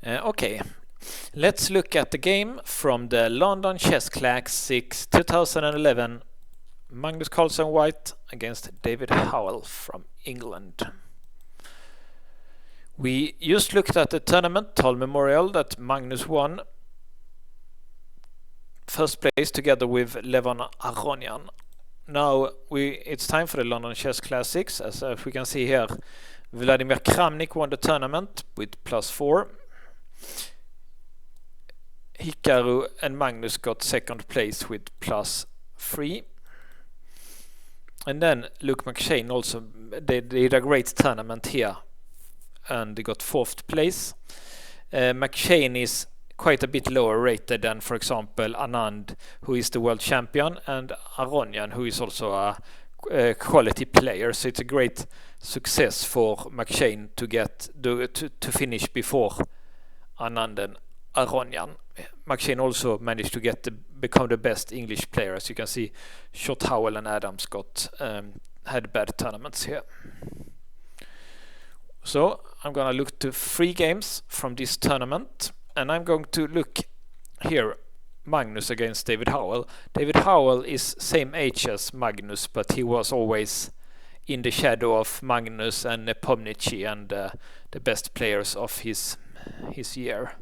Okay, let's look at the game from the London Chess Classics 2011. Magnus Carlsen white against David Howell from England. We just looked at the tournament, Tal Memorial, that Magnus won first place together with Levan Aronian. Now it's time for the London Chess Classics. As we can see here, Vladimir Kramnik won the tournament with +4. Hikaru and Magnus got second place with +3. And then Luke McShane also did a great tournament here and they got 4th place. McShane is quite a bit lower rated than, for example, Anand, who is the world champion, and Aronian, who is also a quality player. So it's a great success for McShane to finish before Anand and Aronian. McShane also managed to become the best English player. As you can see, Shot Howell and Adams had bad tournaments here. So I'm gonna look to 3 games from this tournament, and I'm going to look here, Magnus against David Howell. David Howell is same age as Magnus, but he was always in the shadow of Magnus and Nepomniachtchi and the best players of his year.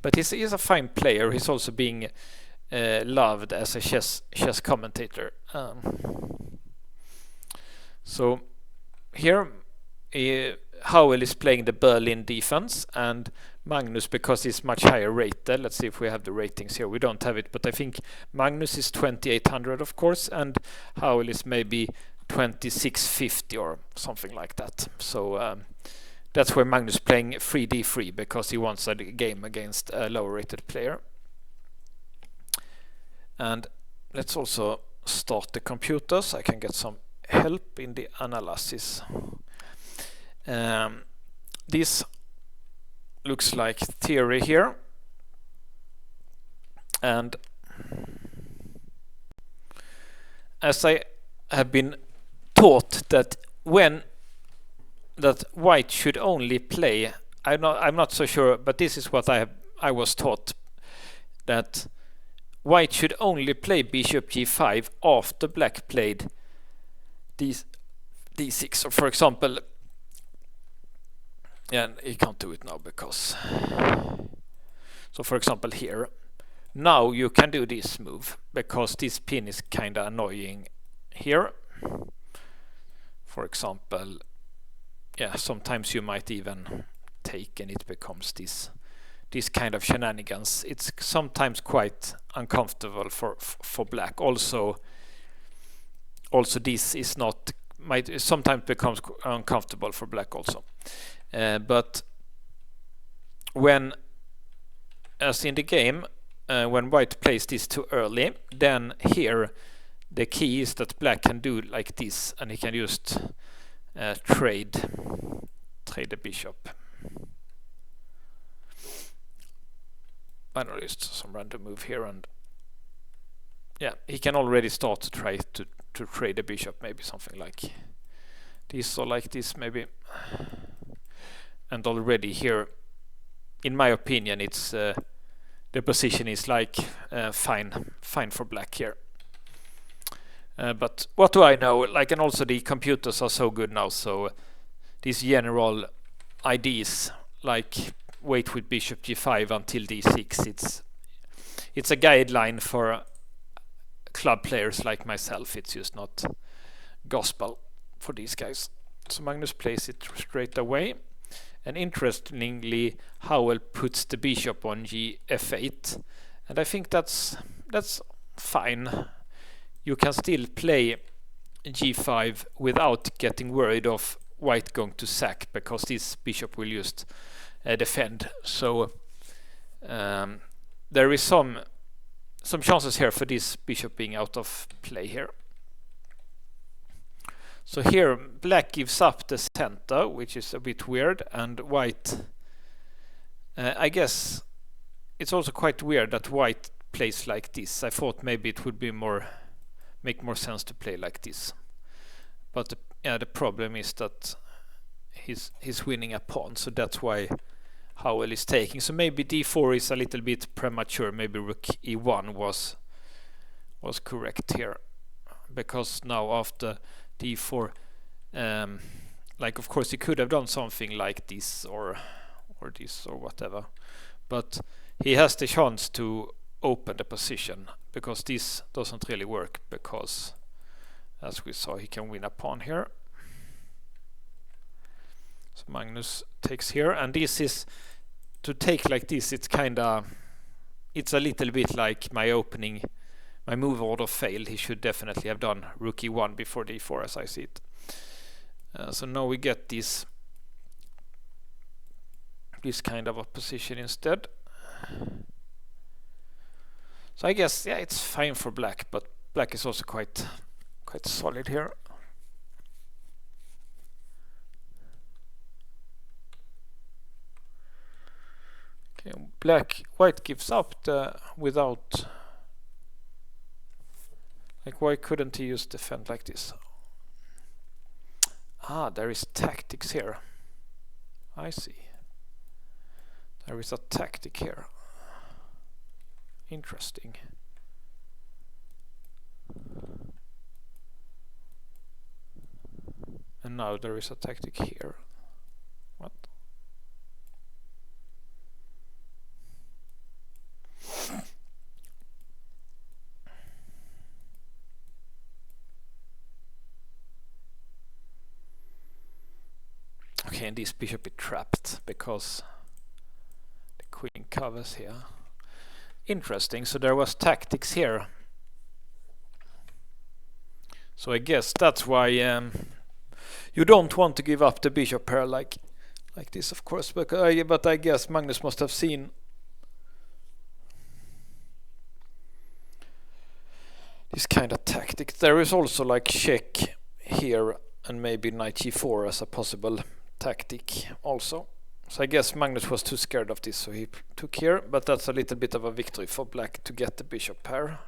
But he's a fine player. He's also being loved as a chess commentator. So here Howell is playing the Berlin defense, and Magnus, because he's much higher rated, let's see if we have the ratings here. We don't have it, but I think Magnus is 2800, of course, and Howell is maybe 2650 or something like that. So that's where Magnus playing 3d3 because he wants a game against a lower rated player. And let's also start the computers. I can get some help in the analysis. This looks like theory here, and as I have been taught that white should only play, I'm not so sure, but this is what I was taught, that white should only play bishop g5 after black played d6. So for example, and he can't do it now because, so for example here, now you can do this move because this pin is kinda annoying here. For example, yeah, sometimes you might even take and it becomes this kind of shenanigans. It's sometimes quite uncomfortable for black. Also this is not, sometimes becomes uncomfortable for black also. But when, as in the game, when white plays this too early, then here the key is that black can do like this, and he can just trade the bishop. I know just some random move here, and yeah, he can already start to try to trade the bishop, maybe something like this or like this maybe. And already here, in my opinion, it's the position is like fine for black here. But what do I know? Like, and also the computers are so good now, so these general ideas like wait with bishop g5 until d6, it's a guideline for club players like myself. It's just not gospel for these guys. So Magnus plays it straight away. And interestingly, Howell puts the bishop on f8, and I think that's fine. You can still play g5 without getting worried of white going to sack, because this bishop will just defend. So there is some chances here for this bishop being out of play here. So here black gives up the center, which is a bit weird, and white, I guess it's also quite weird that white plays like this. I thought maybe it would be make more sense to play like this, but the problem is that he's winning a pawn, so that's why Howell is taking. So maybe d4 is a little bit premature. Maybe rook e1 was correct here, because now after d4, like of course he could have done something like this or this or whatever, but he has the chance to open the position, because this doesn't really work, because as we saw he can win a pawn here. So Magnus takes here, and this is to take like this. It's a little bit like my move order failed. He should definitely have done rook e1 before d4 as I see it. So now we get this kind of a position instead. So I guess, yeah, it's fine for black, but black is also quite solid here. Okay, white gives up without, like, why couldn't he just defend like this? There is tactics here. I see. There is a tactic here. Interesting. And now there is a tactic here. What? Okay, and this bishop is trapped because the queen covers here. Interesting, so there was tactics here. So I guess that's why you don't want to give up the bishop here like this, of course, but I guess Magnus must have seen this kind of tactic. There is also like check here and maybe knight g4 as a possible tactic also. So I guess Magnus was too scared of this, so he took here, but that's a little bit of a victory for black to get the bishop pair.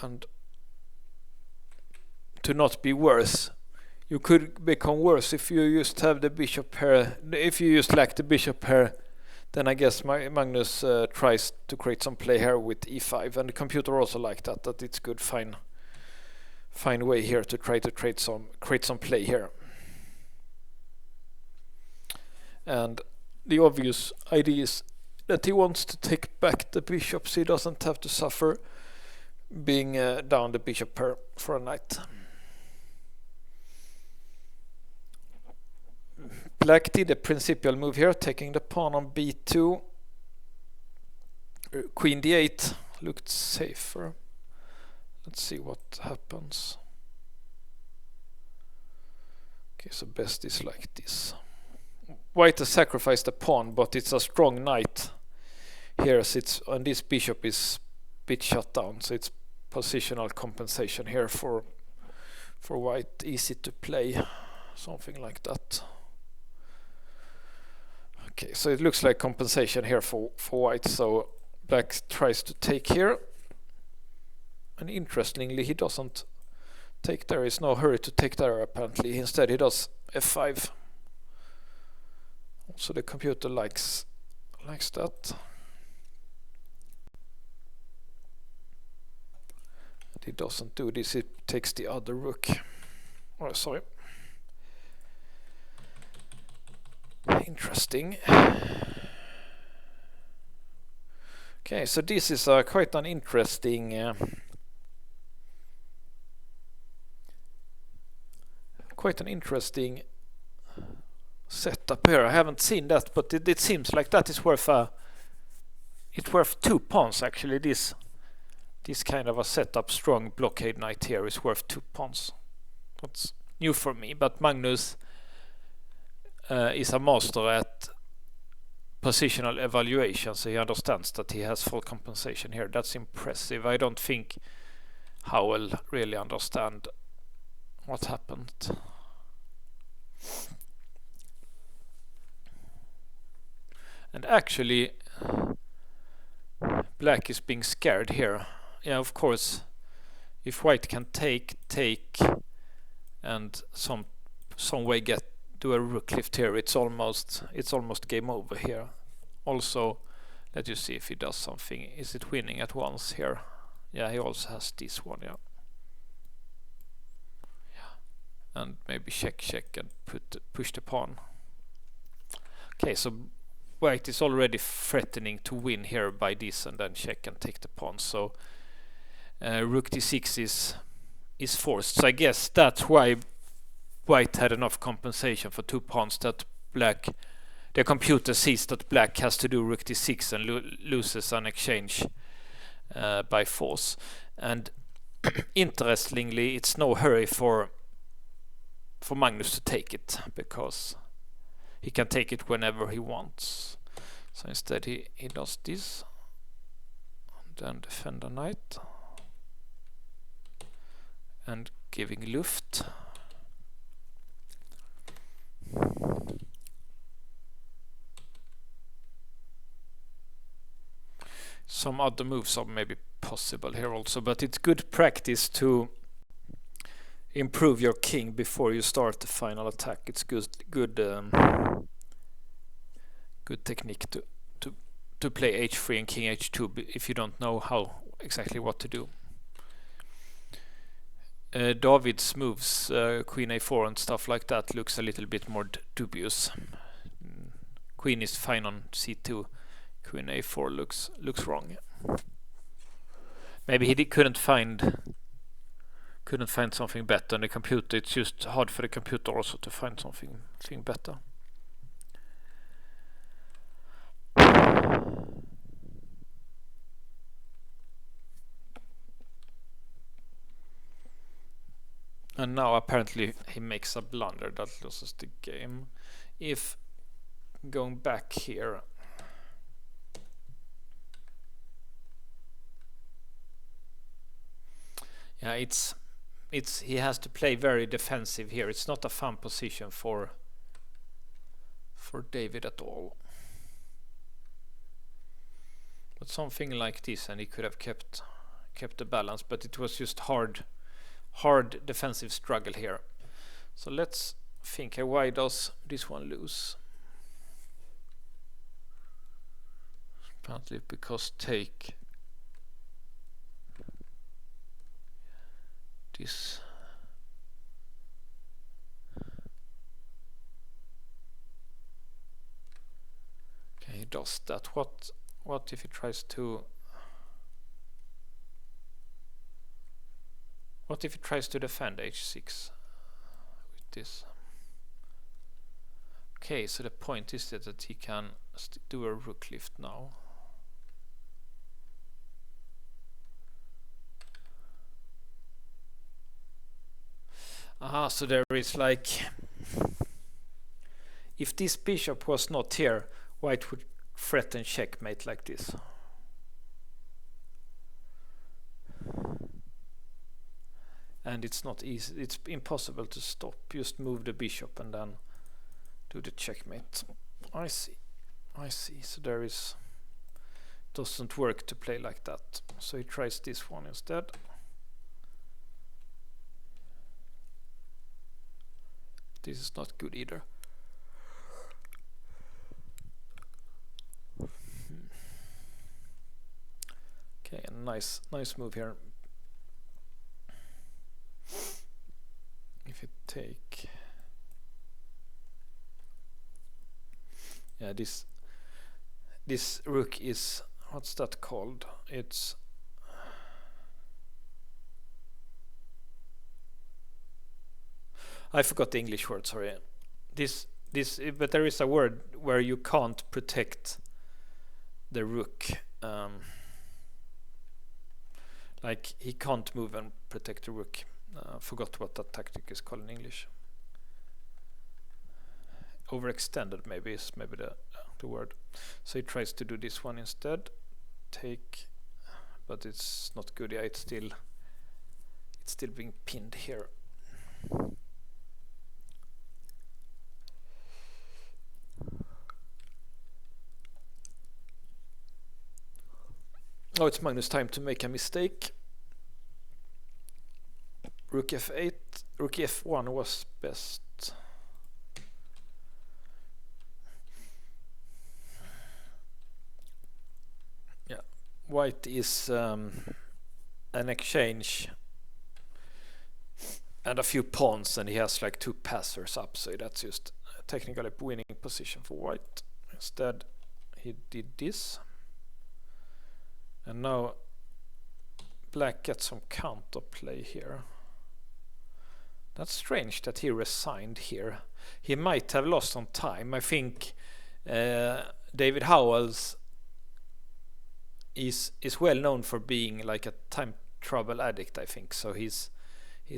And to not be worse, you could become worse if you just have the bishop pair. If you just lack the bishop pair, then I guess Magnus tries to create some play here with e5, and the computer also like that it's good find way here to try to create some play here. And the obvious idea is that he wants to take back the bishop, so he doesn't have to suffer being down the bishop pair for a knight. Black did a principal move here, taking the pawn on b2. Queen d8 looked safer. Let's see what happens. Okay, so best is like this. White has sacrificed the pawn, but it's a strong knight here, and this bishop is a bit shut down, so it's positional compensation here for white. Easy to play, something like that. Okay, so it looks like compensation here for white, so black tries to take here, and interestingly he doesn't take there. Is no hurry to take there apparently. Instead he does f5. So the computer likes that. And he doesn't do this, he takes the other rook. Oh, sorry. Interesting. Okay, so this is quite an interesting setup here. I haven't seen that, but it seems like that is worth it's worth 2 pawns actually. This kind of a setup, strong blockade knight here, is worth 2 pawns. That's new for me, but Magnus is a master at positional evaluation, so he understands that he has full compensation here. That's impressive. I don't think Howell really understand what happened. And actually black is being scared here. Yeah, of course, if white can take and some way get do a rook lift here, it's almost game over here. Also, let you see if he does something. Is it winning at once here? Yeah, he also has this one, yeah. And maybe check and push the pawn. Okay, so white is already threatening to win here by this and then check and take the pawn. So rook d6 is forced. So I guess that's why white had enough compensation for 2 pawns, that the computer sees that black has to do rook d6 and loses an exchange by force. And interestingly, it's no hurry for Magnus to take it, because he can take it whenever he wants. So instead he does this, and then defend the knight, and giving Luft. Some other moves are maybe possible here also, but it's good practice to improve your king before you start the final attack. It's good technique to play h3 and king h2 if you don't know exactly what to do. David's moves, queen a4 and stuff like that, looks a little bit more dubious. Queen is fine on c2. Queen a4 looks wrong. Maybe he couldn't find something better in the computer. It's just hard for the computer also to find something better. And now apparently he makes a blunder that loses the game. If going back here, yeah, it's he has to play very defensive here. It's not a fun position for David at all. But something like this, and he could have kept the balance, but it was just hard defensive struggle here. So let's think, why does this one lose? Apparently because take this. Okay, he does that. What if he tries to defend h6 with this? Okay, so the point is that he can do a rook lift now. So there is like, if this bishop was not here, white would threaten checkmate like this. And it's not easy, it's impossible to stop. Just move the bishop and then do the checkmate. I see. So there is, doesn't work to play like that. So he tries this one instead. This is not good either. Okay, a nice move here. If you take, yeah, this rook is, what's that called? It's I forgot the English word, sorry. This, but there is a word where you can't protect the rook. Like he can't move and protect the rook. Forgot what that tactic is called in English. Overextended maybe is the word. So he tries to do this one instead. Take, but it's not good. Yeah, it's still being pinned here. Oh, it's Magnus' time to make a mistake. Rook f8, rook f1 was best. white is an exchange and a few pawns, and he has like 2 passers up, so that's just technically a winning position for white. Instead he did this, and now black gets some counterplay here. That's strange that he resigned here. He might have lost on time. I think David Howells is well known for being like a time trouble addict, I think. So he's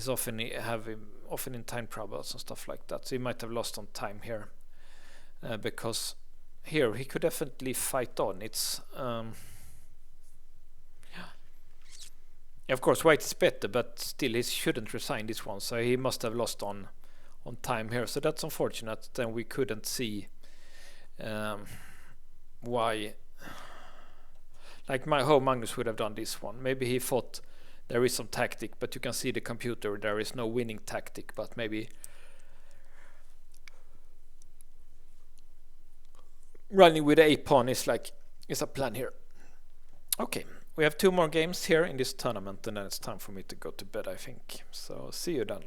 often in time troubles and stuff like that. So he might have lost on time here, because here he could definitely fight on. It's of course white is better, but still he shouldn't resign this one. So he must have lost on time here. So that's unfortunate. Then we couldn't see why, like how Magnus would have done this one. Maybe he thought there is some tactic, but you can see the computer, there is no winning tactic, but maybe running with a pawn is a plan here. Okay, we have 2 more games here in this tournament, and then it's time for me to go to bed, I think. So see you then.